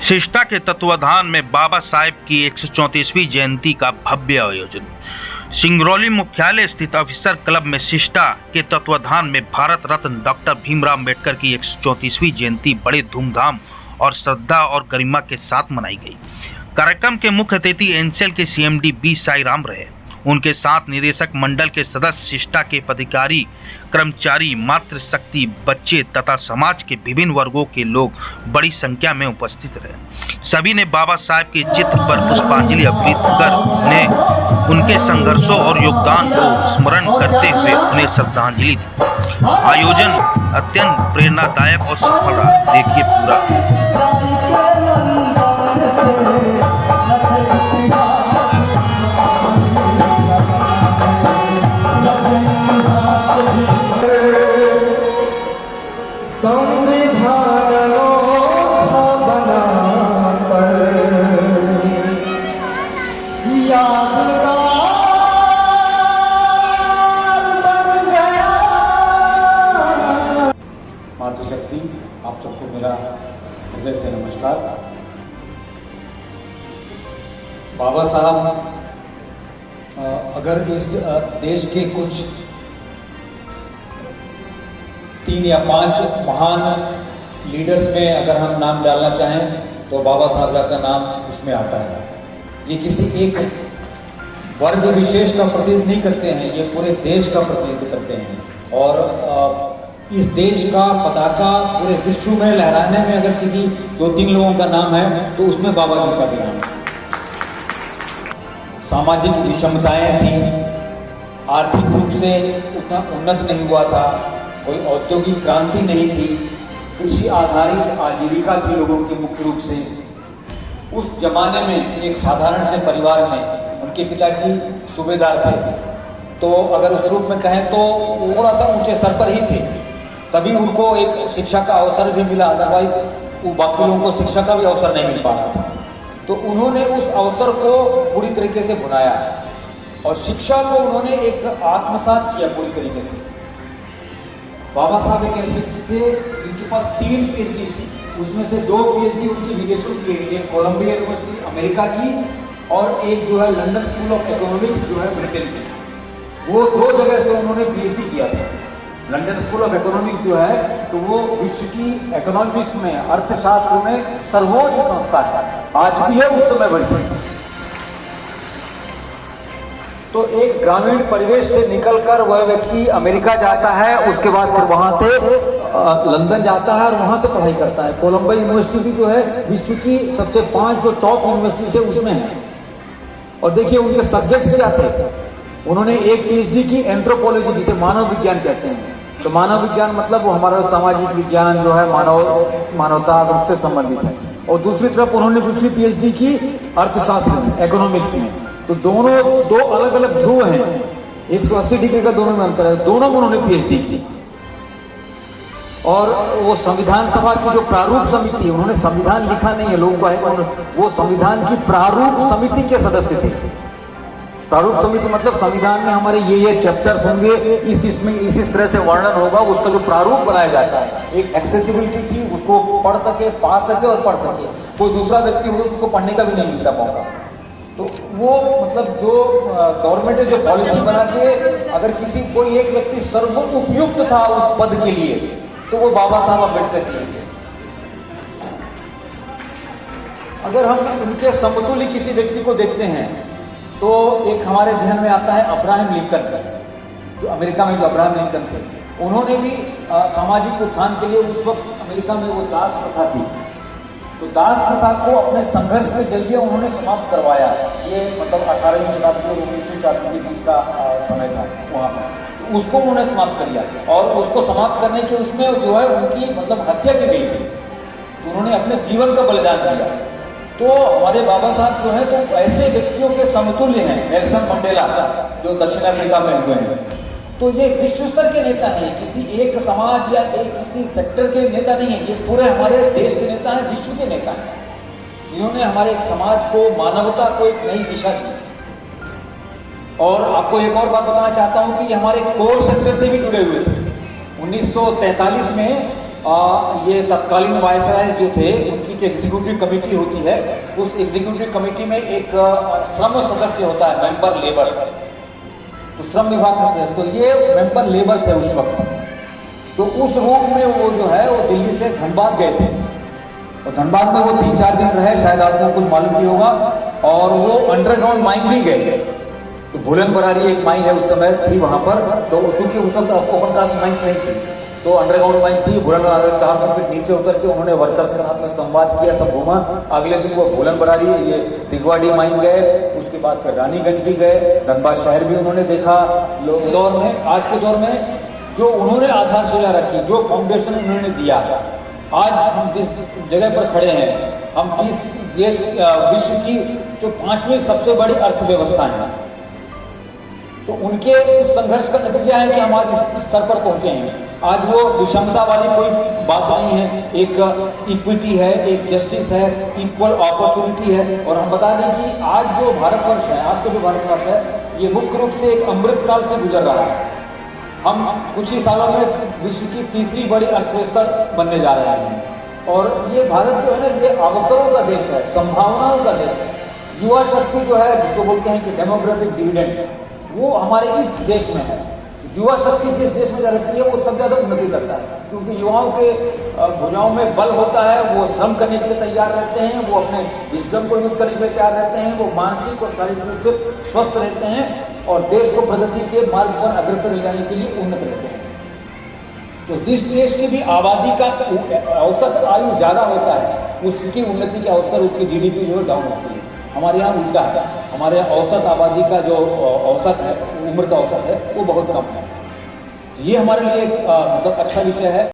शिष्टा के तत्वाधान में बाबा साहेब की 134वीं जयंती का भव्य आयोजन। सिंगरौली मुख्यालय स्थित ऑफिसर क्लब में शिष्टा के तत्वाधान में भारत रत्न डॉक्टर भीमराव अम्बेडकर की 134वीं जयंती बड़े धूमधाम और श्रद्धा और गरिमा के साथ मनाई गई। कार्यक्रम के मुख्य अतिथि एनसीएल के सीएमडी बी साई राम रहे। उनके साथ निदेशक मंडल के सदस्य, शिष्टा के पदाधिकारी, कर्मचारी, मातृशक्ति, बच्चे तथा समाज के विभिन्न वर्गों के लोग बड़ी संख्या में उपस्थित रहे। सभी ने बाबा साहेब के चित्र पर पुष्पांजलि अर्पित कर उनके संघर्षों और योगदान को स्मरण करते हुए उन्हें श्रद्धांजलि दी। आयोजन अत्यंत प्रेरणादायक और सफल रहा। देखिए पूरा। मातृशक्ति, आप सबको मेरा हृदय से नमस्कार। बाबा साहब अगर इस देश के कुछ 3 या 5 महान लीडर्स में अगर हम नाम डालना चाहें तो बाबा साहब का नाम उसमें आता है। ये किसी एक वर्ग विशेष का प्रतिनिधित्व नहीं करते हैं, ये पूरे देश का प्रतिनिधित्व करते हैं। और इस देश का पताका पूरे विश्व में लहराने में अगर किसी 2-3 लोगों का नाम है तो उसमें बाबा जी का भी नाम है। सामाजिक विषमताएं थी, आर्थिक रूप से उतना उन्नत नहीं हुआ था, कोई औद्योगिक क्रांति नहीं थी, कृषि आधारित आजीविका थी लोगों की मुख्य रूप से। उस जमाने में एक साधारण से परिवार में उनके पिताजी सूबेदार थे, तो अगर उस रूप में कहें तो थोड़ा सा ऊंचे स्तर पर ही थे, तभी उनको एक शिक्षा का अवसर भी मिला। अदरवाइज वो बाकी लोगों को शिक्षा का भी अवसर नहीं मिल पा रहा था। तो उन्होंने उस अवसर को पूरी तरीके से भुनाया और शिक्षा को उन्होंने एक आत्मसात किया पूरी तरीके से। बाबा साहब एक ऐसे थे जिनके पास 3 पीएचडी थी, उसमें से 2 पीएचडी उनकी विदेशों की, एक कोलंबिया यूनिवर्सिटी अमेरिका की और एक जो है लंदन स्कूल ऑफ इकोनॉमिक्स जो है ब्रिटेन की। वो 2 जगह से उन्होंने पीएचडी किया था। लंदन स्कूल ऑफ इकोनॉमिक्स जो है तो वो विश्व की इकोनॉमिक्स में, अर्थशास्त्र में सर्वोच्च संस्था है, आज भी है, उस समय बड़ी थी। तो एक ग्रामीण परिवेश से निकलकर वह व्यक्ति अमेरिका जाता है, उसके बाद फिर वहां से लंदन जाता है और वहां से पढ़ाई करता है। कोलंबिया यूनिवर्सिटी जो है विश्व की सबसे 5 जो टॉप यूनिवर्सिटी से उसमें है। और देखिए उनके सब्जेक्ट्स क्या थे। उन्होंने एक पीएचडी की एंथ्रोपोलॉजी, जिसे मानव विज्ञान कहते हैं। तो मानव विज्ञान मतलब वो हमारा सामाजिक विज्ञान जो है मानवता उससे संबंधित है। और दूसरी तरफ उन्होंने दूसरी पीएचडी की अर्थशास्त्र में, इकोनॉमिक्स में। तो दोनों 2 अलग अलग ध्रुव हैं, 180 डिग्री का दोनों में अंतर है। दोनों में उन्होंने पीएचडी की। और वो संविधान सभा की जो प्रारूप समिति, उन्होंने संविधान लिखा नहीं है, लोगों को है, वो संविधान की प्रारूप समिति के सदस्य थे। प्रारूप समिति मतलब संविधान में हमारे ये चैप्टर्स होंगे, इस तरह से वर्णन होगा, उसका जो प्रारूप बनाया जाता है। एक एक्सेसिबिलिटी थी, उसको पढ़ सके, पा सके और पढ़ सके। कोई दूसरा व्यक्ति हो उसको पढ़ने का भी नहीं मिलता मौका। तो वो मतलब जो गवर्नमेंट ने जो पॉलिसी बना के, अगर कोई एक व्यक्ति सर्वोपयुक्त था उस पद के लिए तो वो बाबा साहब अम्बेडकर जी थे। अगर हम उनके समतुल्य किसी व्यक्ति को देखते हैं तो एक हमारे ध्यान में आता है अब्राहम लिंकन, जो अमेरिका में जो अब्राहम लिंकन थे। उन्होंने भी सामाजिक उत्थान के लिए उस वक्त अमेरिका में वो दास प्रथा थी, तो दास प्रथा को अपने संघर्ष के जरिए उन्होंने समाप्त करवाया। ये मतलब 18वीं शताब्दी और 19वीं शताब्दी के बीच का समय था वहाँ पर। तो उसको उन्होंने समाप्त कर दिया और उसको समाप्त करने के उसमें जो है उनकी मतलब हत्या की गई थी। तो उन्होंने अपने जीवन का बलिदान दिया। तो हमारे बाबा साहब जो है तो ऐसे व्यक्तियों के समतुल्य हैं। नेल्सन मंडेला जो दक्षिण अफ्रीका में हुए हैं, तो ये विश्व स्तर के नेता हैं, किसी एक समाज या किसी सेक्टर के नेता नहीं है, ये पूरे हमारे देश के नेता हैं, विश्व के नेता हैं। इन्होंने हमारे एक समाज को, मानवता को एक नई दिशा दी। और आपको एक और बात बताना चाहता हूं कि ये हमारे कोर सेक्टर से भी जुड़े हुए थे। 1943 में ये तत्कालीन वायसराय जो थे उनकी एक एग्जीक्यूटिव कमेटी होती है, उस एग्जीक्यूटिव कमेटी में एक श्रम सदस्य होता है, मेंबर लेबर, तो श्रम विभाग का सदस्य, तो ये मेंबर लेबर थे उस वक्त। तो उस रूप में वो जो है वो दिल्ली से धनबाद गए थे, और धनबाद में वो 3-4 दिन रहे, शायद आपको कुछ मालूम नहीं होगा, और वो अंडरग्राउंड माइन भी गए। तो भूलन बरारी एक माइन है, उस समय थी वहाँ पर, तो चूंकि उस वक्त ओपन कास्ट माइंस नहीं थी, तो अंडरग्राउंड माइन थी। भूलन 400 फीट नीचे उतर के उन्होंने वर्कर्स के साथ में संवाद किया, सब घूमा। अगले दिन वो भूलन बरारी ये दिगवाड़ी माइन गए, उसके बाद फिर रानीगंज भी गए, धनबाद शहर भी उन्होंने देखा। दौर में, आज के दौर में जो उन्होंने आधारशिला रखी, जो फाउंडेशन उन्होंने दिया, आज हम जिस जगह पर खड़े हैं, हम इस देश विश्व की जो 5वीं सबसे बड़ी अर्थव्यवस्था है, तो उनके उस संघर्ष का नतीजा है कि हम आज इस स्तर पर पहुंचे हैं। आज वो विषमता वाली कोई बात नहीं है, एक इक्विटी है, एक जस्टिस है, इक्वल अपॉर्चुनिटी है। और हम बता दें कि आज जो भारतवर्ष है, आज का जो भारतवर्ष है, ये मुख्य रूप से एक अमृत काल से गुजर रहा है। हम कुछ ही सालों में विश्व की 3री बड़ी अर्थव्यवस्था बनने जा रहे हैं। और ये भारत जो है ना, ये अवसरों का देश है, संभावनाओं का देश है। युवा शक्ति जो है, जिसको बोलते हैं कि डेमोग्राफिक डिविडेंड, वो हमारे इस देश में है। युवा शक्ति जिस देश में रहती है वो सबसे ज़्यादा उन्नति करता है, क्योंकि युवाओं के भुजाओं में बल होता है, वो श्रम करने के लिए तैयार रहते हैं, वो अपने विजडम को यूज करने के लिए तैयार रहते हैं, वो मानसिक और शारीरिक रूप से स्वस्थ रहते हैं और देश को प्रगति के मार्ग पर अग्रसर ले जाने के लिए उन्नत रहते हैं। तो जिस देश की भी आबादी का औसत आयु ज़्यादा होता है, उसकी उन्नति के अवसर, उसकी GDP जो है डाउन होती है। हमारे यहाँ उल्टा है, हमारे यहाँ औसत आबादी का जो औसत है, उम्र का औसत है, वो बहुत कम है। ये हमारे लिए एक मतलब अच्छा विषय है।